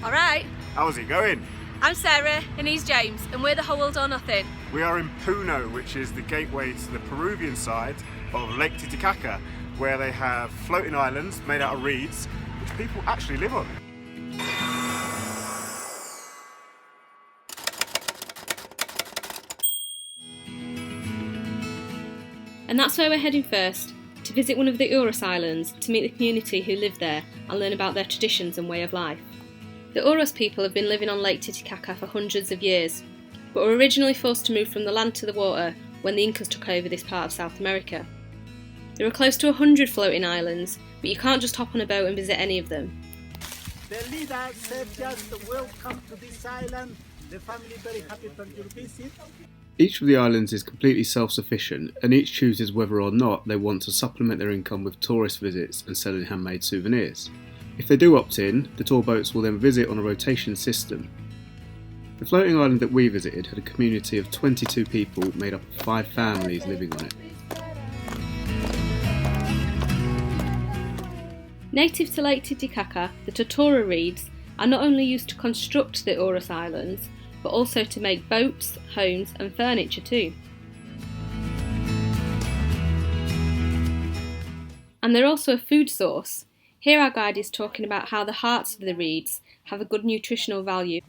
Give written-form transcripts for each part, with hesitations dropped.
Alright. How's it going? I'm Sarah and he's James and we're the Whole World or Nothing. We are in Puno, which is the gateway to the Peruvian side of Lake Titicaca, where they have floating islands made out of reeds, which people actually live on. And that's where we're heading first, to visit one of the Uros Islands to meet the community who live there and learn about their traditions and way of life. The Uros people have been living on Lake Titicaca for hundreds of years, but were originally forced to move from the land to the water when the Incas took over this part of South America. There are close to 100 floating islands, but you can't just hop on a boat and visit any of them. The leader said just welcome to this island. The family very happy for your visit. Each of the islands is completely self-sufficient, and each chooses whether or not they want to supplement their income with tourist visits and selling handmade souvenirs. If they do opt in, the tour boats will then visit on a rotation system. The floating island that we visited had a community of 22 people made up of 5 families living on it. Native to Lake Titicaca, the totora reeds are not only used to construct the Uros Islands, but also to make boats, homes and furniture too. And they're also a food source. Here our guide is talking about how the hearts of the reeds have a good nutritional value.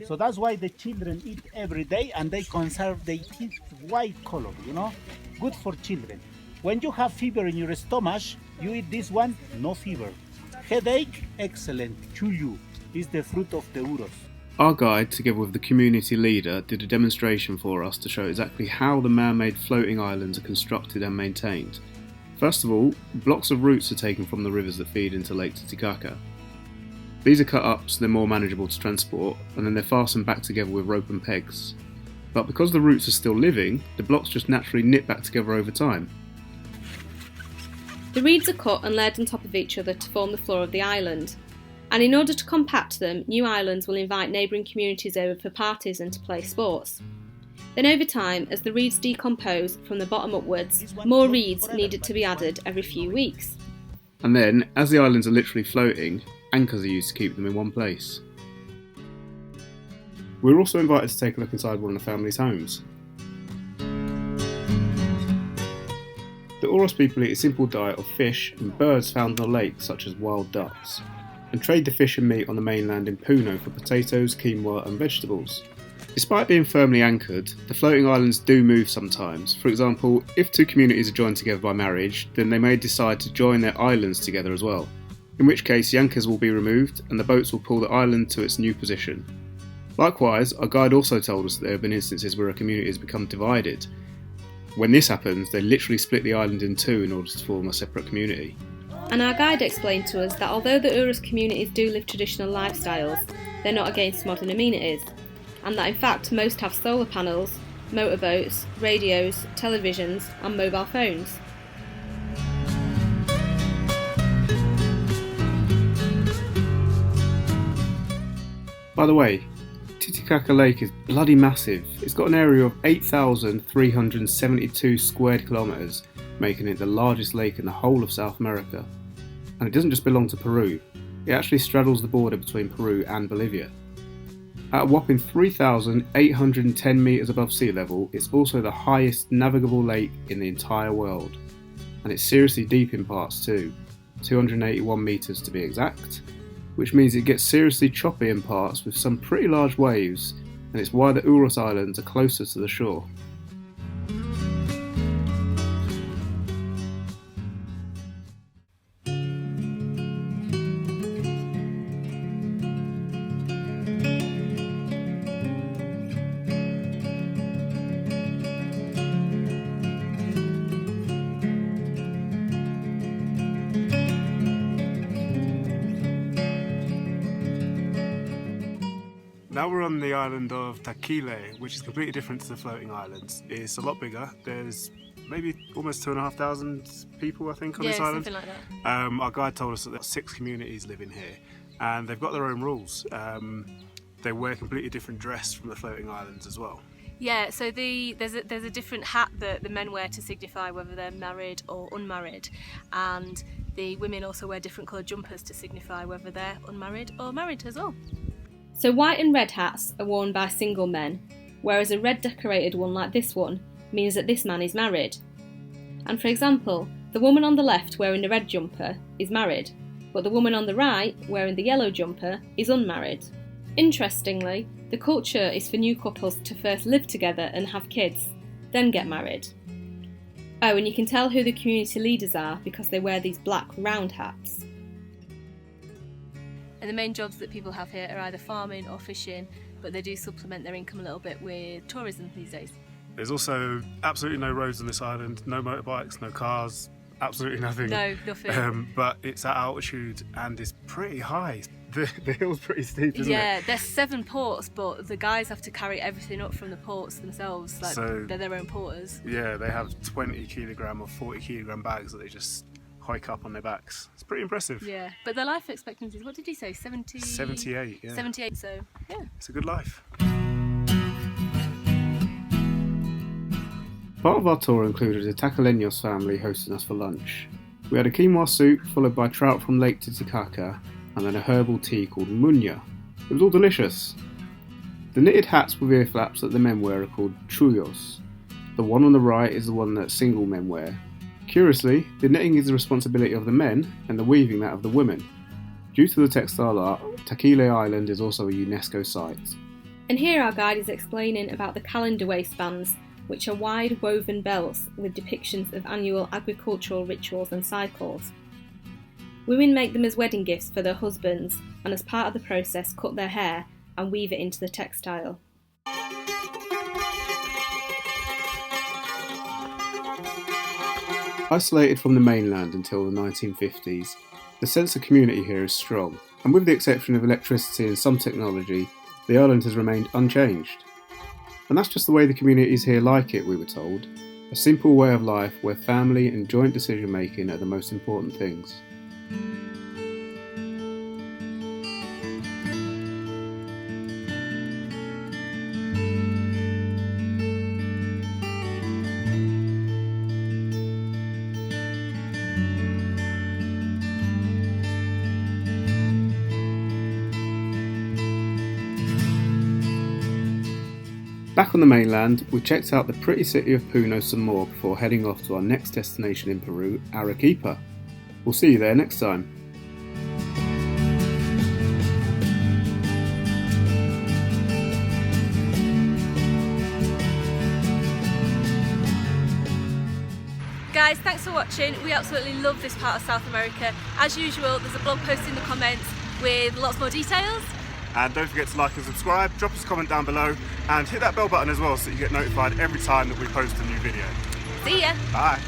So that's why the children eat every day and they conserve their teeth white color, good for children. When you have fever in your stomach, you eat this one, no fever. Headache, excellent, chuyu, is the fruit of the Uros. Our guide, together with the community leader, did a demonstration for us to show exactly how the man-made floating islands are constructed and maintained. First of all, blocks of roots are taken from the rivers that feed into Lake Titicaca. These are cut up so they're more manageable to transport, and then they're fastened back together with rope and pegs. But because the roots are still living, the blocks just naturally knit back together over time. The reeds are cut and layered on top of each other to form the floor of the island. And in order to compact them, new islands will invite neighbouring communities over for parties and to play sports. Then over time, as the reeds decompose from the bottom upwards, more reeds needed to be added every few weeks. And then, as the islands are literally floating, anchors are used to keep them in one place. We were also invited to take a look inside one of the family's homes. The Uros people eat a simple diet of fish and birds found on the lake, such as wild ducks, and trade the fish and meat on the mainland in Puno for potatoes, quinoa and vegetables. Despite being firmly anchored, the floating islands do move sometimes. For example, if 2 communities are joined together by marriage, then they may decide to join their islands together as well, in which case the anchors will be removed and the boats will pull the island to its new position. Likewise, our guide also told us that there have been instances where a community has become divided. When this happens, they literally split the island in 2 in order to form a separate community. And our guide explained to us that although the Uros communities do live traditional lifestyles, they're not against modern amenities, and that in fact most have solar panels, motorboats, radios, televisions and mobile phones. By the way, Titicaca Lake is bloody massive. It's got an area of 8,372 square kilometres, making it the largest lake in the whole of South America. And it doesn't just belong to Peru, it actually straddles the border between Peru and Bolivia. At a whopping 3,810 metres above sea level, it's also the highest navigable lake in the entire world. And it's seriously deep in parts too, 281 metres to be exact, which means it gets seriously choppy in parts with some pretty large waves, and it's why the Uros Islands are closer to the shore. Now we're on the island of Taquile, which is completely different to the floating islands. It's a lot bigger. There's maybe almost 2,500 people, I think, on this island. Something like that. Our guide told us that there are 6 communities living here, and they've got their own rules. They wear completely different dress from the floating islands as well. Yeah, so there's a different hat that the men wear to signify whether they're married or unmarried, and the women also wear different coloured jumpers to signify whether they're unmarried or married as well. So white and red hats are worn by single men, whereas a red decorated one like this one means that this man is married. And for example, the woman on the left wearing the red jumper is married, but the woman on the right wearing the yellow jumper is unmarried. Interestingly, the culture is for new couples to first live together and have kids, then get married. Oh, and you can tell who the community leaders are because they wear these black round hats. And the main jobs that people have here are either farming or fishing, but they do supplement their income a little bit with tourism these days. There's also absolutely no roads on this island, no motorbikes, no cars, absolutely nothing. No, nothing. But it's at altitude and it's pretty high. The hill's pretty steep, isn't it? Yeah, there's 7 ports, but the guys have to carry everything up from the ports themselves. Like, So- they're their own porters. Yeah, they have 20 kilogram or 40 kilogram bags that they just hike up on their backs. It's pretty impressive. Yeah, but their life expectancy is, what did you say, 70? 78, yeah. 78, so yeah. It's a good life. Part of our tour included a Taquileños family hosting us for lunch. We had a quinoa soup followed by trout from Lake Titicaca and then a herbal tea called Muña. It was all delicious. The knitted hats with ear flaps that the men wear are called chullos. The one on the right is the one that single men wear. Curiously, the knitting is the responsibility of the men and the weaving that of the women. Due to the textile art, Taquile Island is also a UNESCO site. And here our guide is explaining about the calendar waistbands, which are wide woven belts with depictions of annual agricultural rituals and cycles. Women make them as wedding gifts for their husbands, and as part of the process cut their hair and weave it into the textile. Isolated from the mainland until the 1950s, the sense of community here is strong, and with the exception of electricity and some technology, the island has remained unchanged. And that's just the way the communities here like it, we were told. A simple way of life where family and joint decision making are the most important things. Back on the mainland, we checked out the pretty city of Puno some more before heading off to our next destination in Peru, Arequipa. We'll see you there next time. Guys, thanks for watching. We absolutely love this part of South America. As usual, there's a blog post in the comments with lots more details. And don't forget to like and subscribe, drop us a comment down below, and hit that bell button as well so you get notified every time that we post a new video. See ya! Bye!